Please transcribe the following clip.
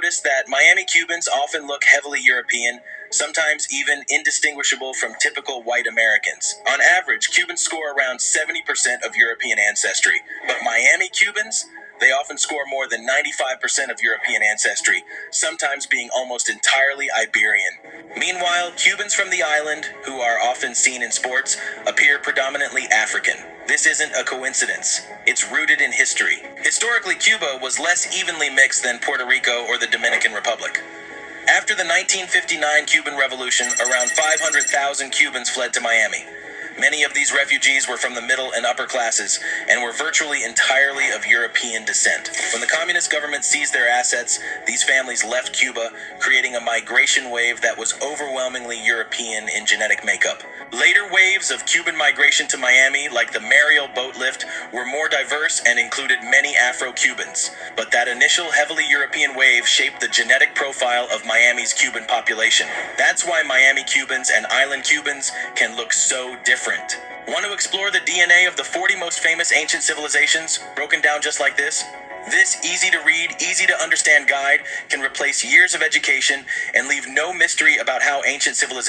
noticed that Miami Cubans often look heavily European, sometimes even indistinguishable from typical white Americans. On average, Cubans score around 70% of European ancestry, but Miami Cubans, they often score more than 95% of European ancestry, sometimes being almost entirely Iberian. Meanwhile, Cubans from the island, who are often seen in sports, appear predominantly African. This isn't a coincidence. It's rooted in history. Historically, Cuba was less evenly mixed than Puerto Rico or the Dominican Republic. After the 1959 Cuban Revolution, around 500,000 Cubans fled to Miami. Many of these refugees were from the middle and upper classes and were virtually entirely of European descent. When the communist government seized their assets, these families left Cuba, creating a migration wave that was overwhelmingly European in genetic makeup. Later waves of Cuban migration to Miami, like the Mariel boat lift, were more diverse and included many Afro-Cubans. But that initial heavily European wave shaped the genetic profile of Miami's Cuban population. That's why Miami Cubans and island Cubans can look so different. Want to explore the DNA of the 40 most famous ancient civilizations, broken down just like this? This easy-to-read, easy-to-understand guide can replace years of education and leave no mystery about how ancient civilizations